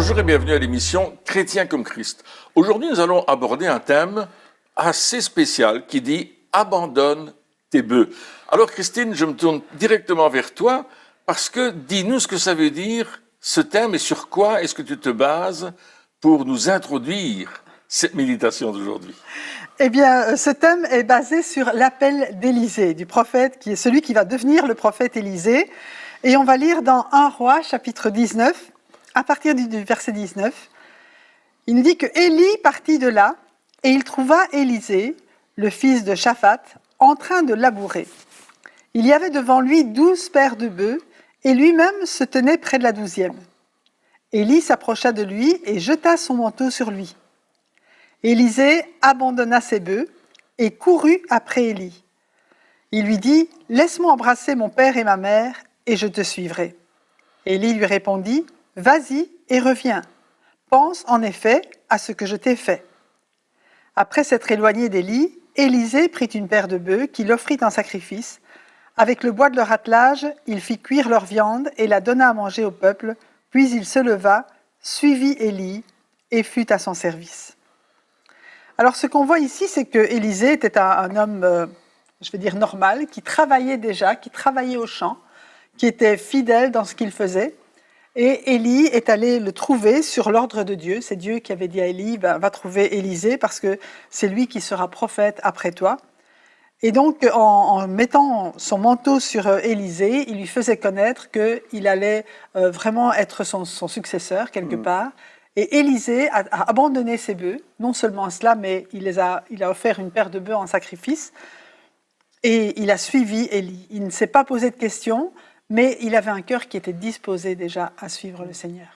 Bonjour et bienvenue à l'émission Chrétien comme Christ. Aujourd'hui, nous allons aborder un thème assez spécial qui dit « Abandonne tes bœufs ». Alors Christine, je me tourne directement vers toi parce que dis-nous ce que ça veut dire ce thème et sur quoi est-ce que tu te bases pour nous introduire cette méditation d'aujourd'hui. Eh bien, ce thème est basé sur l'appel d'Élisée, du prophète, qui est celui qui va devenir le prophète Élisée. Et on va lire dans 1 Roi, chapitre 19, à partir du verset 19. Il nous dit que Élie partit de là, et il trouva Élisée, le fils de Shaphat, en train de labourer. Il y avait devant lui 12 paires de bœufs, et lui-même se tenait près de la 12e. Élie s'approcha de lui et jeta son manteau sur lui. Élisée abandonna ses bœufs et courut après Élie. Il lui dit « Laisse-moi embrasser mon père et ma mère, et je te suivrai. » Élie lui répondit « Vas-y et reviens. Pense en effet à ce que je t'ai fait. » Après s'être éloigné d'Élie, Élisée prit une paire de bœufs qu'il offrit en sacrifice. Avec le bois de leur attelage, il fit cuire leur viande et la donna à manger au peuple. Puis il se leva, suivit Élie et fut à son service. Alors, ce qu'on voit ici, c'est que Élisée était un homme, je vais dire normal, qui travaillait déjà, qui travaillait au champ, qui était fidèle dans ce qu'il faisait. Et Élie est allé le trouver sur l'ordre de Dieu. C'est Dieu qui avait dit à Élie, va trouver Élisée parce que c'est lui qui sera prophète après toi. Et donc, en mettant son manteau sur Élisée, il lui faisait connaître qu'il allait vraiment être son successeur quelque part. Et Élisée a abandonné ses bœufs, non seulement cela, mais il a offert une paire de bœufs en sacrifice, et il a suivi Élie. Il ne s'est pas posé de questions, mais il avait un cœur qui était disposé déjà à suivre le Seigneur.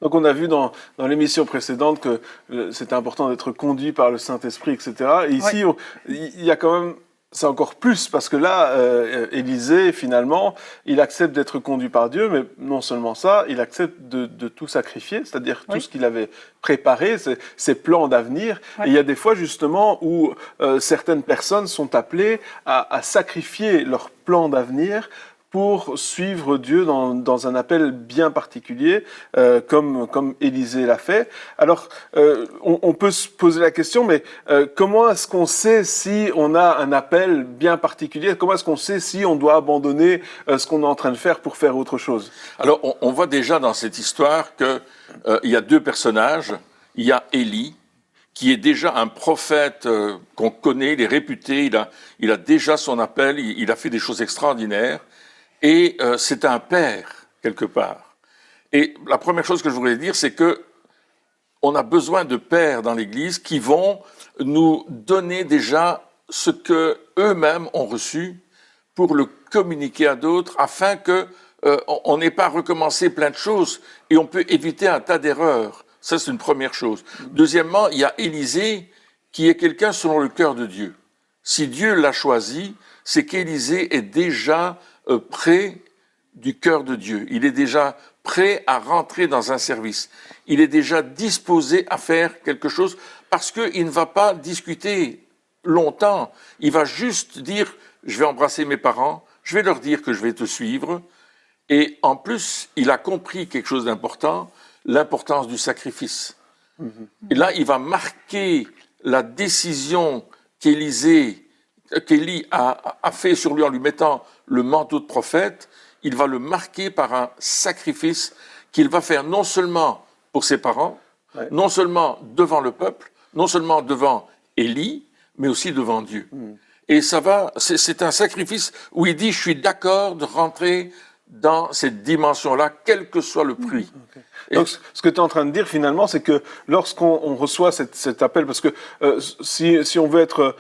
Donc on a vu dans l'émission précédente que c'était important d'être conduit par le Saint-Esprit, etc. Et ici, il y a quand même... C'est encore plus, parce que là, Élisée, finalement, il accepte d'être conduit par Dieu, mais non seulement ça, il accepte de tout sacrifier, c'est-à-dire tout ce qu'il avait préparé, ses plans d'avenir. Et il y a des fois, justement, où certaines personnes sont appelées à sacrifier leurs plans d'avenir pour suivre Dieu dans un appel bien particulier, comme Élisée l'a fait. Alors, on peut se poser la question, mais comment est-ce qu'on sait si on a un appel bien particulier? Comment est-ce qu'on sait si on doit abandonner ce qu'on est en train de faire pour faire autre chose? Alors, on voit déjà dans cette histoire qu'il y a deux personnages. Il y a Élie, qui est déjà un prophète qu'on connaît, il est réputé, il a déjà son appel, il a fait des choses extraordinaires. Et c'est un père, quelque part. Et la première chose que je voudrais dire, c'est que on a besoin de pères dans l'Église qui vont nous donner déjà ce que eux-mêmes ont reçu pour le communiquer à d'autres, afin que on n'ait pas recommencé plein de choses et on peut éviter un tas d'erreurs. Ça, c'est une première chose. Deuxièmement, il y a Élisée qui est quelqu'un selon le cœur de Dieu. Si Dieu l'a choisi, c'est qu'Élisée est déjà près du cœur de Dieu. Il est déjà prêt à rentrer dans un service. Il est déjà disposé à faire quelque chose parce qu'il ne va pas discuter longtemps. Il va juste dire, je vais embrasser mes parents, je vais leur dire que je vais te suivre. Et en plus, il a compris quelque chose d'important, l'importance du sacrifice. Et là, il va marquer la décision qu'Élie a fait sur lui en lui mettant le manteau de prophète. Il va le marquer par un sacrifice qu'il va faire non seulement pour ses parents, non seulement devant le peuple, non seulement devant Élie, mais aussi devant Dieu. Et c'est un sacrifice où il dit, je suis d'accord de rentrer dans cette dimension-là, quel que soit le prix. Donc, ce que tu es en train de dire, finalement, c'est que lorsqu'on reçoit cet appel, parce que si on veut être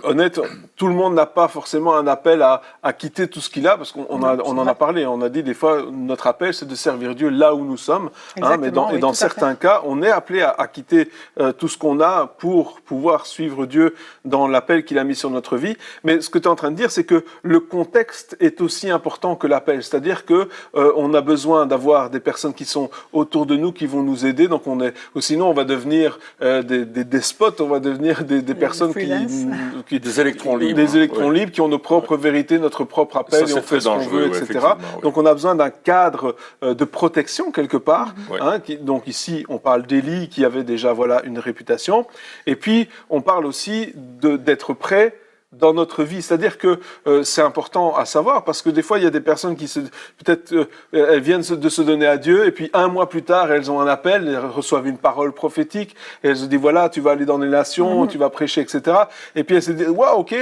honnête, tout le monde n'a pas forcément un appel à quitter tout ce qu'il a, parce qu'on en a parlé, on a dit des fois, notre appel, c'est de servir Dieu là où nous sommes, mais dans certains cas, on est appelé à quitter tout ce qu'on a pour pouvoir suivre Dieu dans l'appel qu'il a mis sur notre vie. Mais ce que tu es en train de dire, c'est que le contexte est aussi important que l'appel, c'est-à-dire que on a besoin d'avoir des personnes qui sont sont autour de nous, qui vont nous aider. Donc ou sinon on va devenir des despotes, on va devenir des personnes des électrons libres. Des électrons libres qui ont nos propres vérités, notre propre appel, et on fait ce qu'on veut, etc. Donc on a besoin d'un cadre de protection quelque part. Donc ici, on parle d'Élie qui avait déjà une réputation. Et puis, on parle aussi d'être prêt dans notre vie. C'est-à-dire que c'est important à savoir, parce que des fois, il y a des personnes qui elles viennent de se donner à Dieu, et puis un mois plus tard, elles ont un appel, elles reçoivent une parole prophétique, et elles se disent, voilà, tu vas aller dans les nations, tu vas prêcher, etc. Et puis elles se disent, waouh, ok,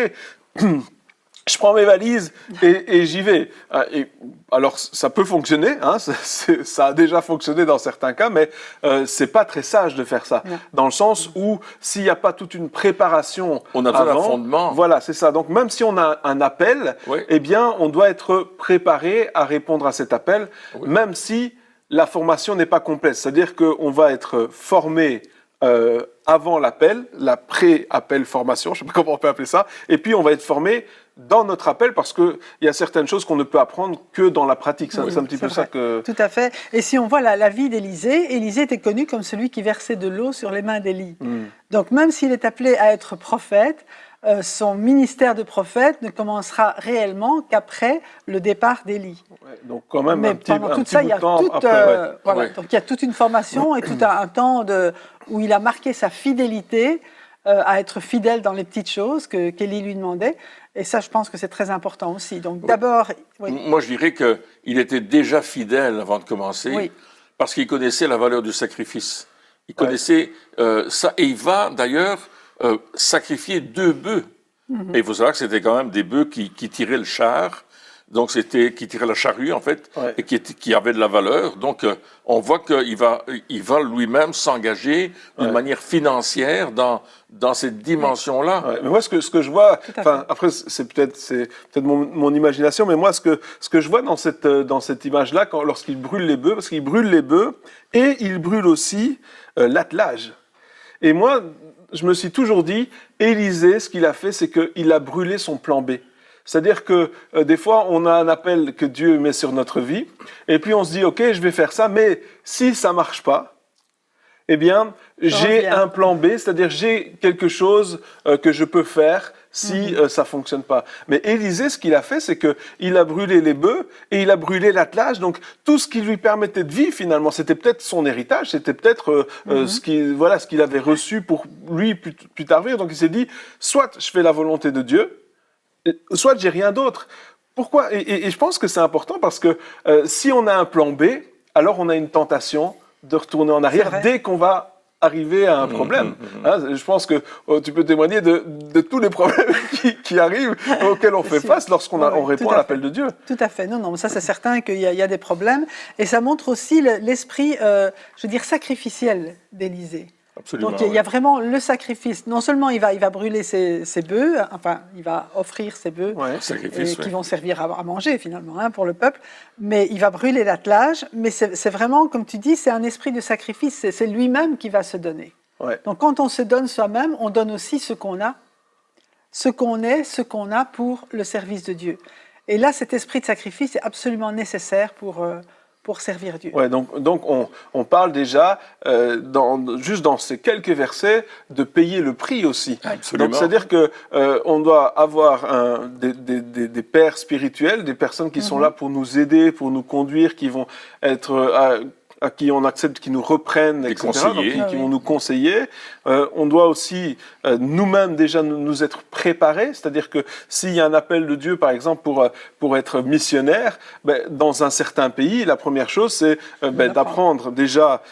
je prends mes valises et j'y vais. Alors, ça peut fonctionner, ça a déjà fonctionné dans certains cas, mais c'est pas très sage de faire ça. Non. Dans le sens où, s'il n'y a pas toute une préparation on a besoin d'un fondement. Voilà, c'est ça. Donc, même si on a un appel, eh bien, on doit être préparé à répondre à cet appel, même si la formation n'est pas complète. C'est-à-dire qu'on va être formé avant l'appel, la pré-appel formation, je ne sais pas comment on peut appeler ça, et puis on va être formé dans notre appel, parce qu'il y a certaines choses qu'on ne peut apprendre que dans la pratique. C'est un petit peu ça que... Tout à fait. Et si on voit la vie d'Élisée, Élisée était connu comme celui qui versait de l'eau sur les mains d'Élie. Donc même s'il est appelé à être prophète, son ministère de prophète ne commencera réellement qu'après le départ d'Élie. Donc quand même mais un petit pendant tout ça, il y a donc il y a toute une formation et tout un temps où il a marqué sa fidélité à être fidèle dans les petites choses qu'Élie lui demandait. Et ça, je pense que c'est très important aussi. Donc d'abord... Moi, je dirais qu'il était déjà fidèle avant de commencer, parce qu'il connaissait la valeur du sacrifice. Il connaissait ça, et il va d'ailleurs sacrifier 2 bœufs. Et il faut savoir que c'était quand même des bœufs qui tiraient le char, donc qui tiraient la charrue en fait, et qui avaient de la valeur. Donc on voit qu'il va lui-même s'engager d'une manière financière dans cette dimension-là. Mais moi, ce que je vois, après c'est peut-être mon imagination, mais moi ce que je vois dans cette image-là, lorsqu'il brûle les bœufs, parce qu'il brûle les bœufs et il brûle aussi l'attelage. Et moi, je me suis toujours dit, Élisée, ce qu'il a fait, c'est qu'il a brûlé son plan B. C'est-à-dire que des fois, on a un appel que Dieu met sur notre vie, et puis on se dit, ok, je vais faire ça, mais si ça marche pas, eh bien, j'ai un plan B, c'est-à-dire j'ai quelque chose que je peux faire si ça fonctionne pas. Mais Élisée, ce qu'il a fait, c'est qu'il a brûlé les bœufs et il a brûlé l'attelage. Donc tout ce qui lui permettait de vivre, finalement, c'était peut-être son héritage, c'était peut-être ce qu'il avait reçu pour lui plus tard vivre. Donc il s'est dit, soit je fais la volonté de Dieu, soit j'ai rien d'autre. Pourquoi ? Et je pense que c'est important parce que si on a un plan B, alors on a une tentation de retourner en arrière dès qu'on va arriver à un problème. Je pense que tu peux témoigner de tous les problèmes qui arrivent, auxquels on fait face lorsqu'on répond à l'appel de Dieu. Tout à fait. Non, ça c'est certain qu'il y a des problèmes. Et ça montre aussi l'esprit, je veux dire, sacrificiel d'Élisée. Absolument, donc il y a vraiment le sacrifice. Non seulement il va brûler ses bœufs, enfin il va offrir ses bœufs qui vont servir à manger finalement pour le peuple, mais il va brûler l'attelage. Mais c'est vraiment, comme tu dis, c'est un esprit de sacrifice. C'est lui-même qui va se donner. Ouais. Donc quand on se donne soi-même, on donne aussi ce qu'on a, ce qu'on est, ce qu'on a pour le service de Dieu. Et là, cet esprit de sacrifice est absolument nécessaire pour servir Dieu. Ouais, donc on parle déjà, juste dans ces quelques versets, de payer le prix aussi. Absolument. Donc c'est-à-dire qu'on doit avoir des pères spirituels, des personnes qui sont là pour nous aider, pour nous conduire, qui vont être... à qui on accepte, qui nous reprennent, etc., donc qui vont nous conseiller. On doit aussi nous-mêmes déjà nous être préparés, c'est-à-dire que s'il y a un appel de Dieu, par exemple, pour être missionnaire, dans un certain pays, la première chose, c'est d'apprendre déjà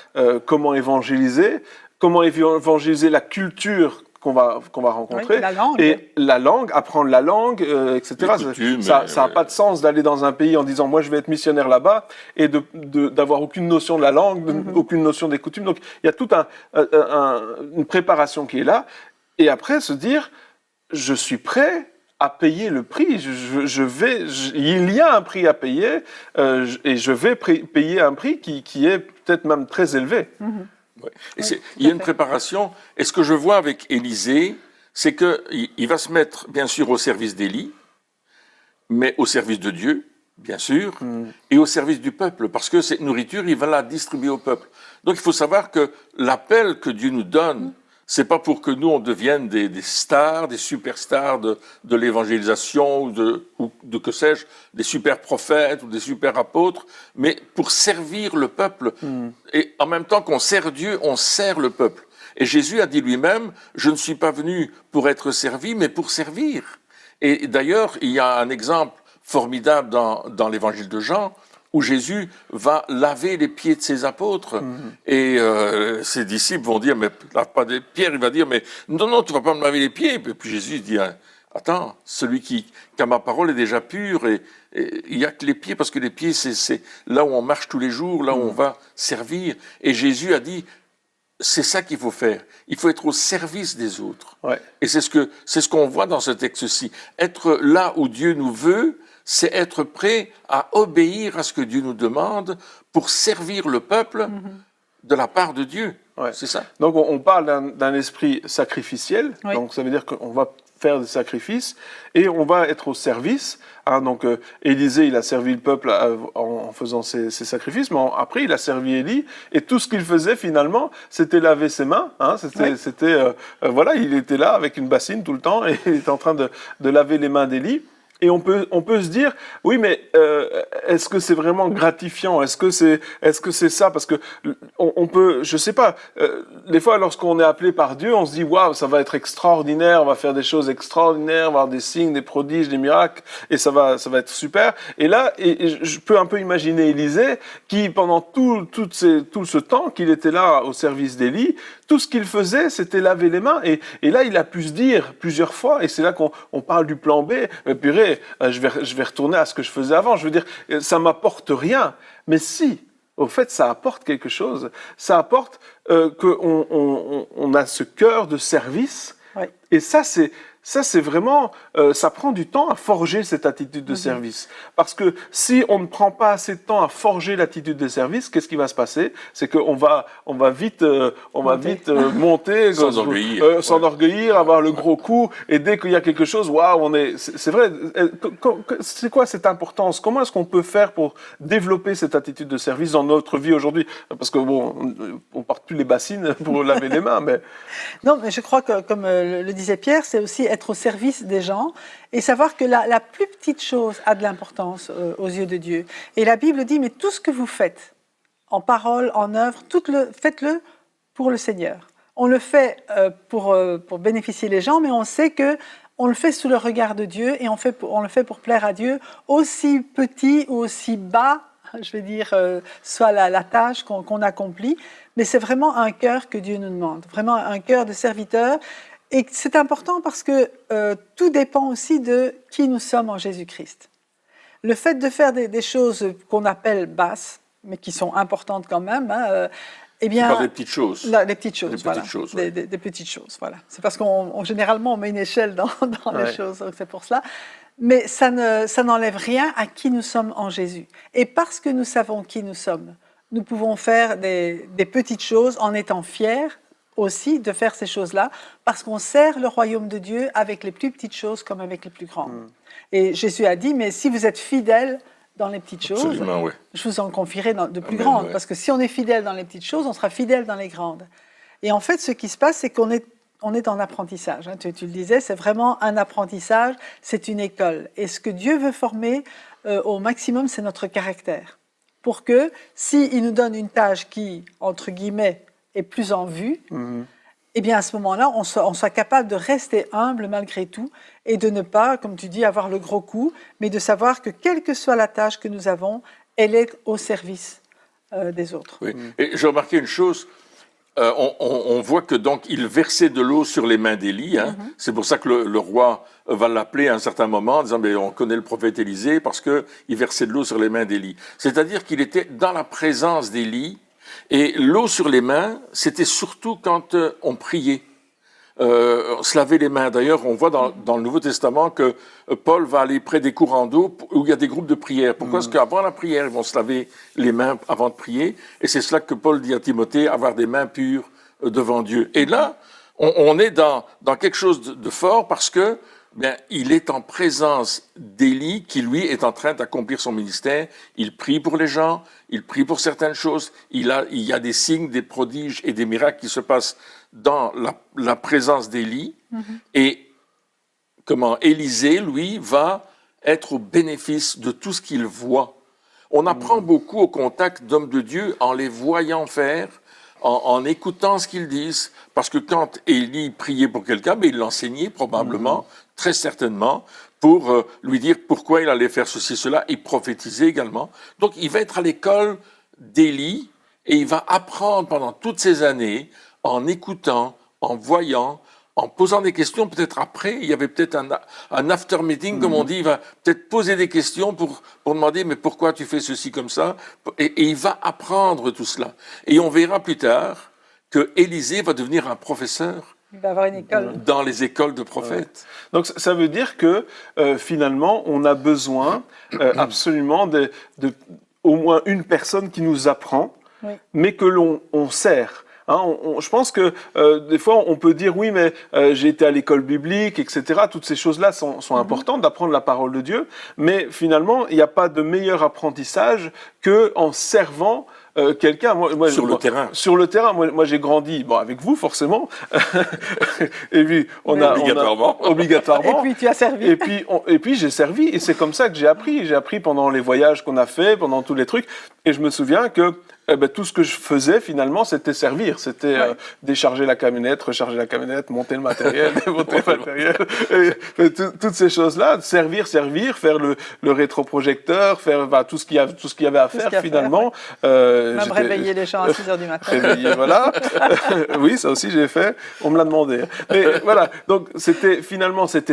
comment évangéliser la culture qu'on va rencontrer, la langue, apprendre la langue, etc. Ça n'a pas de sens d'aller dans un pays en disant moi je vais être missionnaire là-bas et d'avoir aucune notion de la langue, aucune notion des coutumes. Donc il y a toute une préparation qui est là. Et après se dire je suis prêt à payer le prix. Il y a un prix à payer et je vais payer un prix qui est peut-être même très élevé. Ouais. Il y a une préparation. Et ce que je vois avec Élisée, c'est qu'il va se mettre, bien sûr, au service d'Élie, mais au service de Dieu. bien sûr, et au service du peuple, parce que cette nourriture, il va la distribuer au peuple. Donc il faut savoir que l'appel que Dieu nous donne, c'est pas pour que nous on devienne des stars, des superstars de l'évangélisation ou de que sais-je, des super prophètes ou des super apôtres, mais pour servir le peuple. Et en même temps qu'on sert Dieu, on sert le peuple. Et Jésus a dit lui-même, je ne suis pas venu pour être servi, mais pour servir. Et d'ailleurs, il y a un exemple formidable dans l'évangile de Jean, où Jésus va laver les pieds de ses apôtres. Et ses disciples vont dire, mais lave pas des Pierre, il va dire, mais non, tu vas pas me laver les pieds. Et puis Jésus dit, attends, celui qui a ma parole est déjà pur, et il n'y a que les pieds, parce que les pieds, c'est là où on marche tous les jours, là où on va servir. Et Jésus a dit, c'est ça qu'il faut faire. Il faut être au service des autres. Ouais. Et c'est ce qu'on voit dans ce texte-ci. Être là où Dieu nous veut, c'est être prêt à obéir à ce que Dieu nous demande pour servir le peuple de la part de Dieu. Ouais. C'est ça. Donc on parle d'un esprit sacrificiel, Oui. donc ça veut dire qu'on va faire des sacrifices et on va être au service. Donc Élisée, il a servi le peuple en faisant ses sacrifices, mais après il a servi Élie, et tout ce qu'il faisait finalement, c'était laver ses mains. Voilà, il était là avec une bassine tout le temps et il était en train de laver les mains d'Élie. Et on peut se dire, oui, mais est-ce que c'est vraiment gratifiant? Est-ce que c'est ça? Parce que on peut, je sais pas. Des fois, lorsqu'on est appelé par Dieu, on se dit, waouh, ça va être extraordinaire, on va faire des choses extraordinaires, avoir des signes, des prodiges, des miracles, et ça va être super. Et là, et je peux un peu imaginer Élisée qui, pendant tout ce temps qu'il était là au service d'Élie, tout ce qu'il faisait, c'était laver les mains. Et là, il a pu se dire plusieurs fois, et c'est là qu'on parle du plan B. Purée, je vais retourner à ce que je faisais avant. Je veux dire, ça m'apporte rien. Mais si, au fait, ça apporte quelque chose. Ça apporte qu'on a ce cœur de service. Ouais. Et ça, c'est vraiment, ça prend du temps à forger cette attitude de service. Parce que si on ne prend pas assez de temps à forger l'attitude de service, qu'est-ce qui va se passer? C'est qu'on va vite monter, s'enorgueillir, avoir le gros coup, et dès qu'il y a quelque chose, waouh, c'est vrai. C'est quoi cette importance? Comment est-ce qu'on peut faire pour développer cette attitude de service dans notre vie aujourd'hui? Parce que bon, on porte plus les bassines pour laver les mains, mais... Non, mais je crois que, comme le disait Pierre, c'est aussi être au service des gens et savoir que la plus petite chose a de l'importance aux yeux de Dieu. Et la Bible dit, mais tout ce que vous faites, en parole, en œuvre, faites-le pour le Seigneur. On le fait pour bénéficier les gens, mais on sait que on le fait sous le regard de Dieu et on le fait pour plaire à Dieu, aussi petit ou aussi bas, je vais dire, soit la tâche qu'on accomplit, mais c'est vraiment un cœur que Dieu nous demande, vraiment un cœur de serviteur. Et c'est important parce que tout dépend aussi de qui nous sommes en Jésus-Christ. Le fait de faire des choses qu'on appelle basses, mais qui sont importantes quand même, eh bien, c'est pas des petites choses. Des petites choses, des voilà. petites choses, ouais. Des petites choses, voilà. C'est parce qu'on généralement on met une échelle dans les choses, donc c'est pour cela. Mais ça n'enlève rien à qui nous sommes en Jésus. Et parce que nous savons qui nous sommes, nous pouvons faire des petites choses en étant fiers aussi de faire ces choses-là, parce qu'on sert le royaume de Dieu avec les plus petites choses comme avec les plus grandes. Et Jésus a dit, mais si vous êtes fidèles dans les petites choses, ouais. je vous en confierai de plus grandes, ouais. Parce que si on est fidèle dans les petites choses, on sera fidèle dans les grandes. Et en fait, ce qui se passe, c'est qu'on est en apprentissage. Hein. Tu le disais, c'est vraiment un apprentissage, c'est une école. Et ce que Dieu veut former au maximum, c'est notre caractère. Pour que, s'il nous donne une tâche qui, entre guillemets, est plus en vue, eh bien à ce moment-là, on soit capable de rester humble malgré tout et de ne pas, comme tu dis, avoir le gros coup, mais de savoir que quelle que soit la tâche que nous avons, elle est au service des autres. Oui. Et j'ai remarqué une chose, on voit que donc il versait de l'eau sur les mains d'Élie. Hein. C'est pour ça que le roi va l'appeler à un certain moment en disant mais on connaît le prophète Élisée parce qu'il versait de l'eau sur les mains d'Élie. C'est-à-dire qu'il était dans la présence d'Élie. Et l'eau sur les mains, c'était surtout quand on priait. Se laver les mains. D'ailleurs, on voit dans le Nouveau Testament que Paul va aller près des courants d'eau où il y a des groupes de prière. Pourquoi? Parce qu'avant la prière, ils vont se laver les mains avant de prier. Et c'est cela que Paul dit à Timothée, avoir des mains pures devant Dieu. Et là, on est dans quelque chose de fort parce que bien, il est en présence d'Élie qui, lui, est en train d'accomplir son ministère. Il prie pour les gens, il prie pour certaines choses. Il y a des signes, des prodiges et des miracles qui se passent dans la présence d'Élie. Et Élisée, lui, va être au bénéfice de tout ce qu'il voit. On apprend beaucoup au contact d'hommes de Dieu en les voyant faire, en écoutant ce qu'ils disent, parce que quand Élie priait pour quelqu'un, il l'enseignait probablement, très certainement, pour lui dire pourquoi il allait faire ceci, cela, et prophétiser également. Donc il va être à l'école d'Élie, et il va apprendre pendant toutes ces années, en écoutant, en voyant, en posant des questions. Peut-être après, il y avait peut-être un after meeting, comme on dit, il va peut-être poser des questions pour demander mais pourquoi tu fais ceci comme ça, et il va apprendre tout cela. Et on verra plus tard que Élisée va devenir un professeur. Il va avoir une école. Dans les écoles de prophètes. Ouais. Donc ça veut dire que finalement, on a besoin absolument de au moins une personne qui nous apprend, mais que l'on sert. Hein, je pense que des fois, on peut dire oui, mais j'ai été à l'école biblique, etc. Toutes ces choses-là sont importantes, d'apprendre la parole de Dieu. Mais finalement, il n'y a pas de meilleur apprentissage qu'en servant quelqu'un. Sur le terrain. Sur le terrain. Moi j'ai grandi, avec vous forcément. Et puis obligatoirement. Et puis tu as servi. Et puis j'ai servi. Et c'est comme ça que j'ai appris. J'ai appris pendant les voyages qu'on a fait, pendant tous les trucs. Et je me souviens que tout ce que je faisais finalement, c'était servir. C'était décharger la camionnette, recharger la camionnette, monter le matériel, démonter le matériel. Et toutes ces choses-là, servir, faire le rétroprojecteur, faire tout ce qu'il y avait à faire finalement. Même réveiller les gens à 6h du matin. Réveiller, voilà. Oui, ça aussi j'ai fait. On me l'a demandé. Mais voilà. Donc c'était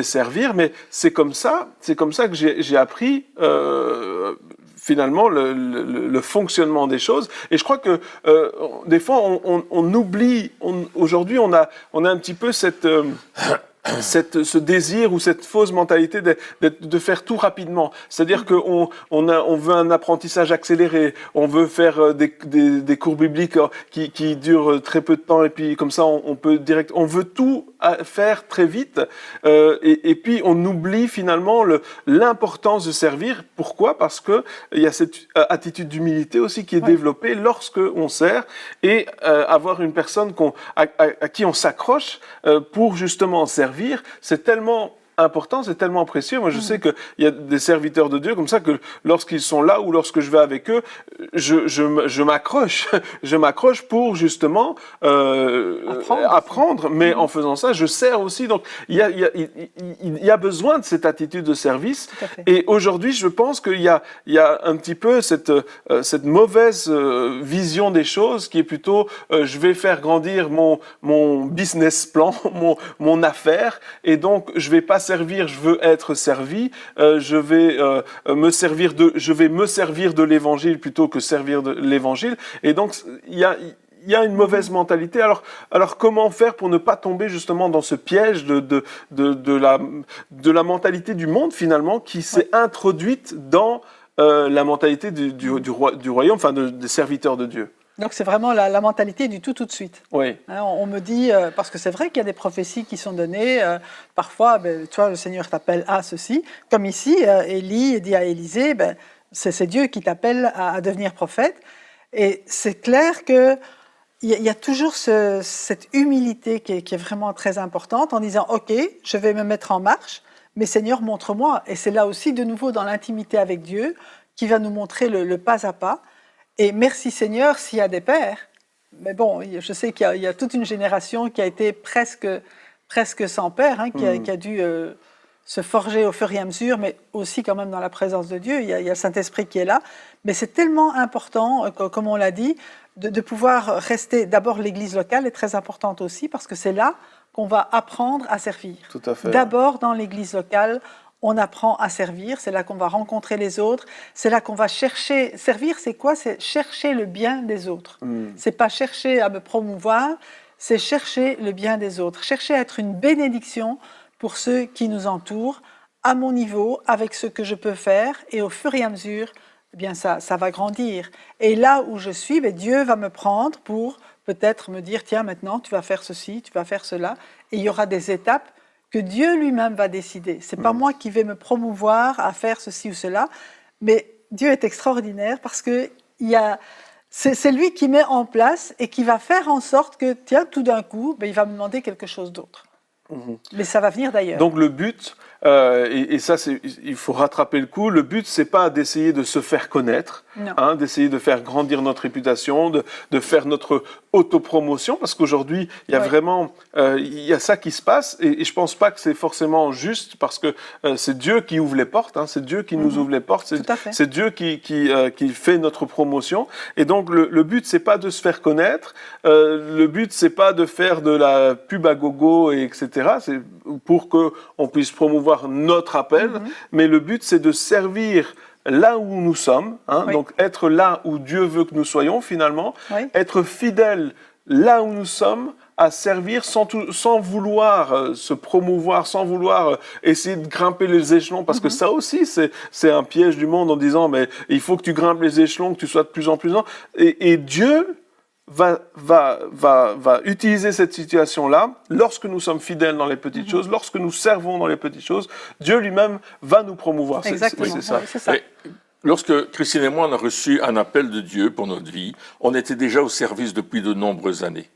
servir, mais c'est comme ça que j'ai appris. Finalement, le fonctionnement des choses. Et je crois que des fois, on oublie. Aujourd'hui, on a un petit peu ce désir ou cette fausse mentalité de faire tout rapidement. C'est-à-dire qu'on veut un apprentissage accéléré, on veut faire des cours bibliques qui durent très peu de temps et puis comme ça on peut on veut tout faire très vite et puis on oublie finalement l'importance de servir. Pourquoi ? Parce que il y a cette attitude d'humilité aussi qui est développée lorsque on sert et avoir une personne à qui on s'accroche pour justement servir. C'est tellement important, c'est tellement précieux. Moi, je sais qu'il y a des serviteurs de Dieu comme ça que lorsqu'ils sont là ou lorsque je vais avec eux, je m'accroche pour justement apprendre. Mais en faisant ça, je sers aussi. Donc, il y a besoin de cette attitude de service. Et aujourd'hui, je pense qu'il y a un petit peu cette mauvaise vision des choses qui est plutôt je vais faire grandir mon business plan, mon affaire, et donc je vais pas servir, je veux être servi. Je vais me servir de l'évangile plutôt que servir de l'évangile. Et donc il y a une mauvaise mentalité. Alors comment faire pour ne pas tomber justement dans ce piège de la mentalité du monde finalement qui s'est introduite dans la mentalité du royaume, enfin des serviteurs de Dieu. Donc c'est vraiment la mentalité du tout de suite. Oui. Hein, on me dit, parce que c'est vrai qu'il y a des prophéties qui sont données, parfois, tu vois, le Seigneur t'appelle à ceci, comme ici, Élie dit à Élisée, c'est Dieu qui t'appelle à devenir prophète. Et c'est clair qu'il y a toujours cette humilité qui est vraiment très importante en disant, ok, je vais me mettre en marche, mais Seigneur, montre-moi. Et c'est là aussi de nouveau dans l'intimité avec Dieu qui va nous montrer le pas à pas. Et merci Seigneur s'il y a des pères. Mais bon, je sais qu'il y a toute une génération qui a été presque sans père, hein, qui a dû se forger au fur et à mesure, mais aussi quand même dans la présence de Dieu. Il y a le Saint-Esprit qui est là. Mais c'est tellement important, comme on l'a dit, de pouvoir rester. D'abord, l'Église locale est très importante aussi, parce que c'est là qu'on va apprendre à servir. Tout à fait. D'abord, dans l'Église locale, on apprend à servir, c'est là qu'on va rencontrer les autres, c'est là qu'on va chercher. Servir, c'est quoi ? C'est chercher le bien des autres. C'est pas chercher à me promouvoir, c'est chercher le bien des autres. Chercher à être une bénédiction pour ceux qui nous entourent, à mon niveau, avec ce que je peux faire, et au fur et à mesure, eh bien ça va grandir. Et là où je suis, Dieu va me prendre pour peut-être me dire, tiens, maintenant, tu vas faire ceci, tu vas faire cela, et il y aura des étapes que Dieu lui-même va décider. C'est pas moi qui vais me promouvoir à faire ceci ou cela, mais Dieu est extraordinaire parce que c'est lui qui met en place et qui va faire en sorte que, tiens, tout d'un coup, il va me demander quelque chose d'autre. Mais ça va venir d'ailleurs. Donc le but, et ça, il faut rattraper le coup, le but, c'est pas d'essayer de se faire connaître, d'essayer de faire grandir notre réputation, de faire notre autopromotion, parce qu'aujourd'hui, il y a vraiment, il y a ça qui se passe, et je pense pas que c'est forcément juste, parce que c'est Dieu qui ouvre les portes, c'est Dieu qui nous ouvre les portes, c'est Dieu qui fait notre promotion, et donc le but, c'est pas de se faire connaître, le but, c'est pas de faire de la pub à gogo, etc., c'est pour qu'on puisse promouvoir notre appel, mais le but, c'est de servir là où nous sommes, donc être là où Dieu veut que nous soyons finalement, être fidèle là où nous sommes, à servir sans vouloir se promouvoir, sans vouloir essayer de grimper les échelons, parce que ça aussi, c'est un piège du monde en disant, mais il faut que tu grimpes les échelons, que tu sois de plus en plus grand. Et Dieu va utiliser cette situation-là, lorsque nous sommes fidèles dans les petites choses, lorsque nous servons dans les petites choses, Dieu lui-même va nous promouvoir. Exactement, c'est ça. Lorsque Christine et moi, on a reçu un appel de Dieu pour notre vie, on était déjà au service depuis de nombreuses années.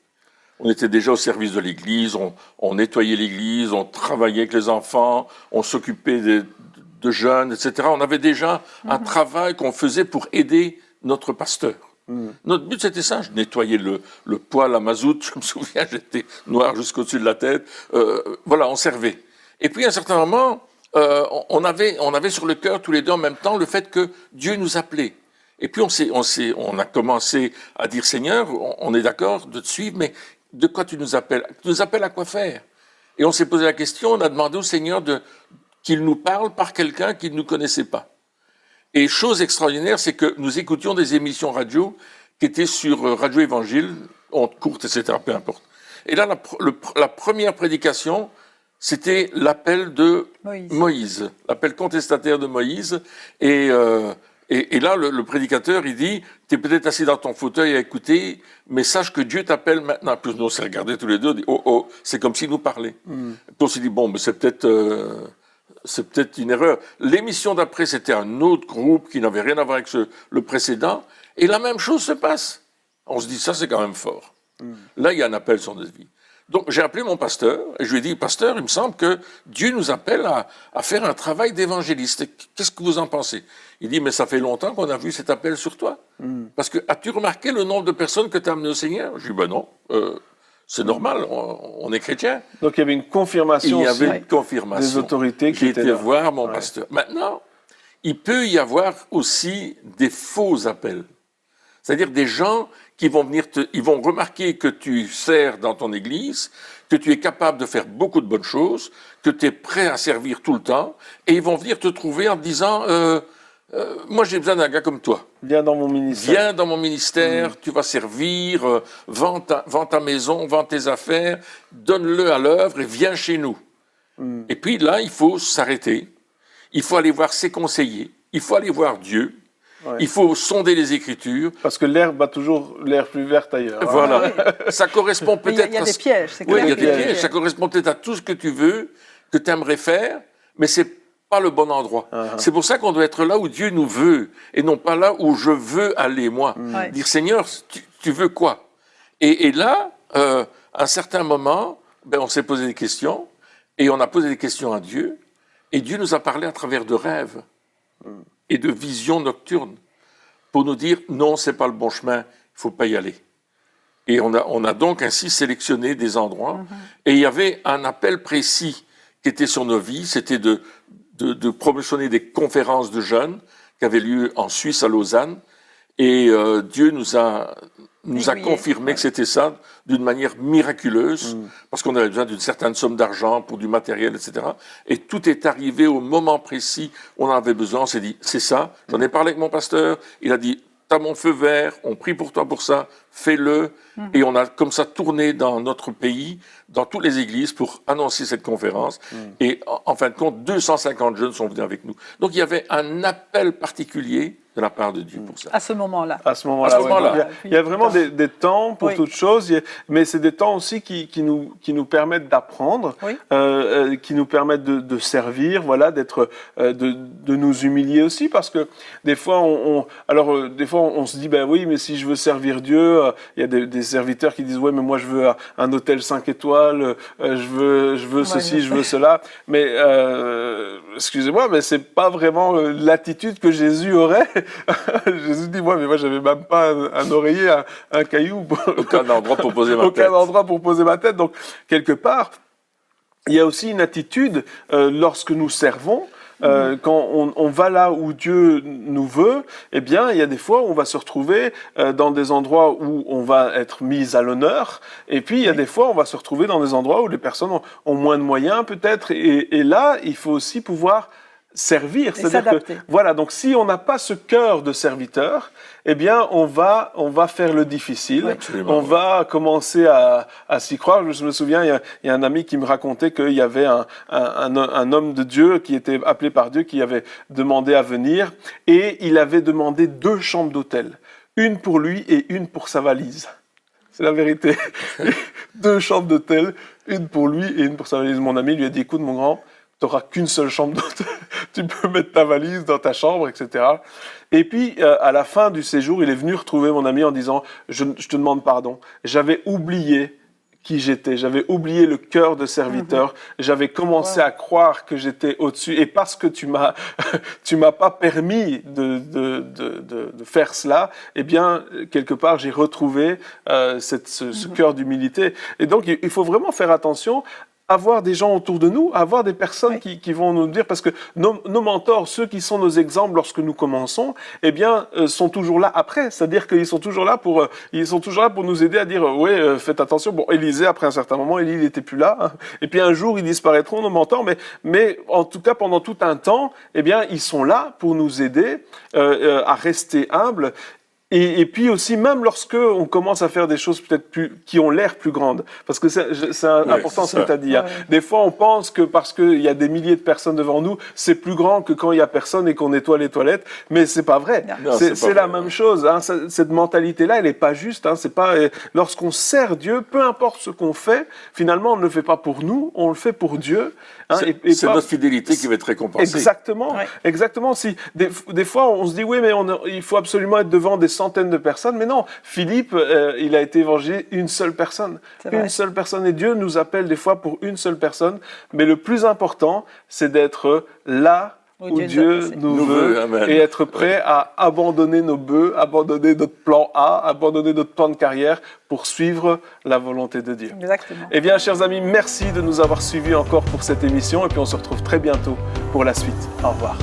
On était déjà au service de l'Église, on nettoyait l'Église, on travaillait avec les enfants, on s'occupait de jeunes, etc. On avait déjà un travail qu'on faisait pour aider notre pasteur. Notre but, c'était ça. Je nettoyais le poêle à mazout. Je me souviens, j'étais noir jusqu'au-dessus de la tête. Voilà, on servait. Et puis, à un certain moment, on avait sur le cœur, tous les deux en même temps, le fait que Dieu nous appelait. Et puis, on a commencé à dire, Seigneur, on est d'accord de te suivre, mais de quoi tu nous appelles? Tu nous appelles à quoi faire? Et on s'est posé la question, on a demandé au Seigneur qu'il nous parle par quelqu'un qu'il ne nous connaissait pas. Et chose extraordinaire, c'est que nous écoutions des émissions radio qui étaient sur Radio Évangile, courtes, etc., peu importe. Et là, la première prédication, c'était l'appel de Moïse, l'appel contestataire de Moïse. Et là, le prédicateur, il dit, tu es peut-être assis dans ton fauteuil à écouter, mais sache que Dieu t'appelle maintenant. Puis nous, on s'est regardés tous les deux, on dit, oh, c'est comme s'il nous parlait. Puis on s'est dit, bon, mais c'est peut-être une erreur. L'émission d'après, c'était un autre groupe qui n'avait rien à voir avec le précédent, et la même chose se passe. On se dit, ça, c'est quand même fort. Là, il y a un appel sur notre vie. Donc, j'ai appelé mon pasteur, et je lui ai dit, pasteur, il me semble que Dieu nous appelle à faire un travail d'évangéliste. Qu'est-ce que vous en pensez? Il dit, mais ça fait longtemps qu'on a vu cet appel sur toi. Parce que, as-tu remarqué le nombre de personnes que tu as amenées au Seigneur? Je lui ai dit, ben non. C'est normal, on est chrétien. Donc il y avait une confirmation. Il y avait une confirmation des autorités qui étaient là. J'ai été voir mon pasteur. Maintenant, il peut y avoir aussi des faux appels. C'est-à-dire des gens qui vont venir ils vont remarquer que tu sers dans ton église, que tu es capable de faire beaucoup de bonnes choses, que tu es prêt à servir tout le temps, et ils vont venir te trouver en te disant moi, j'ai besoin d'un gars comme toi. Viens dans mon ministère. Viens dans mon ministère, tu vas servir, vends ta maison, vends tes affaires, donne-le à l'œuvre et viens chez nous. Et puis là, il faut s'arrêter. Il faut aller voir ses conseillers. Il faut aller voir Dieu. Il faut sonder les Écritures. Parce que l'herbe a toujours l'air plus verte ailleurs. Voilà. Ça correspond peut-être... Il y a des pièges. Oui, il y a des pièges. Ça correspond peut-être à tout ce que tu veux, que tu aimerais faire, mais c'est pas le bon endroit. C'est pour ça qu'on doit être là où Dieu nous veut, et non pas là où je veux aller, moi. Dire, Seigneur, tu veux quoi? Et là, à un certain moment, on s'est posé des questions, et on a posé des questions à Dieu, et Dieu nous a parlé à travers de rêves et de visions nocturnes, pour nous dire, non, c'est pas le bon chemin, il faut pas y aller. Et on a donc ainsi sélectionné des endroits, et il y avait un appel précis qui était sur nos vies, c'était de promotionner des conférences de jeunes qui avaient lieu en Suisse, à Lausanne. Et Dieu nous a confirmé que c'était ça d'une manière miraculeuse, parce qu'on avait besoin d'une certaine somme d'argent pour du matériel, etc. Et tout est arrivé au moment précis où on en avait besoin. On s'est dit, c'est ça. J'en ai parlé avec mon pasteur. Il a dit, t'as mon feu vert, on prie pour toi pour ça, fais-le. Et on a comme ça tourné dans notre pays, dans toutes les églises, pour annoncer cette conférence. Et en fin de compte, 250 jeunes sont venus avec nous. Donc il y avait un appel particulier de la part de Dieu pour ça. À ce moment-là. À ce moment-là, À ce moment-là. ouais. Il y a vraiment des temps pour Oui. toutes choses, mais c'est des temps aussi qui nous permettent d'apprendre, Oui. qui nous permettent de servir, voilà, de nous humilier aussi, parce que des fois, des fois, on se dit, ben oui, mais si je veux servir Dieu, il y a des serviteurs qui disent, ouais, mais moi je veux un hôtel 5 étoiles, je veux ceci, je veux cela, mais excusez-moi, mais c'est pas vraiment l'attitude que Jésus aurait. Jésus dit, mais moi j'avais même pas un oreiller, un caillou, Aucun endroit pour poser ma tête. aucun endroit pour poser ma tête. Donc quelque part, il y a aussi une attitude lorsque nous servons. Quand on va là où Dieu nous veut, eh bien, il y a des fois où on va se retrouver dans des endroits où on va être mis à l'honneur, et puis il y a des fois où on va se retrouver dans des endroits où les personnes ont moins de moyens peut-être, et là, il faut aussi pouvoir servir, c'est-à-dire que voilà, donc si on n'a pas ce cœur de serviteur, eh bien on va faire le difficile, on va commencer à s'y croire. Je me souviens, il y a un ami qui me racontait qu'il y avait un homme de Dieu qui était appelé par Dieu, qui avait demandé à venir, et il avait demandé 2 chambres d'hôtel, une pour lui et une pour sa valise. C'est la vérité. 2 chambres d'hôtel, une pour lui et une pour sa valise. Mon ami lui a dit, écoute mon grand, tu n'auras qu'une seule chambre d'hôtel, tu peux mettre ta valise dans ta chambre, etc. Et puis, à la fin du séjour, il est venu retrouver mon ami en disant, je te demande pardon, j'avais oublié qui j'étais, j'avais oublié le cœur de serviteur, j'avais commencé à croire que j'étais au-dessus, et parce que tu m'as pas permis de faire cela, eh bien, quelque part, j'ai retrouvé ce cœur d'humilité. Et donc, il faut vraiment faire attention, avoir des gens autour de nous, avoir des personnes qui vont nous dire, parce que nos mentors, ceux qui sont nos exemples lorsque nous commençons, eh bien, sont toujours là après. C'est-à-dire qu'ils sont toujours là pour nous aider à dire, faites attention. Bon, Élisée, après un certain moment, il n'était plus là. Hein. Et puis un jour, ils disparaîtront, nos mentors. Mais en tout cas, pendant tout un temps, eh bien, ils sont là pour nous aider à rester humbles. Et puis aussi, même lorsque on commence à faire des choses peut-être qui ont l'air plus grandes, parce que c'est important ce que tu as dit. Hein. Des fois, on pense que parce qu'il y a des milliers de personnes devant nous, c'est plus grand que quand il y a personne et qu'on nettoie les toilettes, mais c'est pas vrai. C'est la même chose. Hein. Cette mentalité-là, elle est pas juste. Hein. C'est pas lorsqu'on sert Dieu, peu importe ce qu'on fait, finalement, on ne le fait pas pour nous, on le fait pour Dieu. Hein, c'est notre fidélité qui va être récompensée. Exactement, exactement. Si des fois on se dit oui, mais il faut absolument être devant des centaines de personnes, mais non. Philippe, il a été évangélisé une seule personne, seule personne, et Dieu nous appelle des fois pour une seule personne. Mais le plus important, c'est d'être là où Dieu nous veut et être prêt à abandonner nos bœufs, abandonner notre plan A, abandonner notre plan de carrière pour suivre la volonté de Dieu. Exactement. Eh bien, chers amis, merci de nous avoir suivis encore pour cette émission et puis on se retrouve très bientôt pour la suite. Au revoir.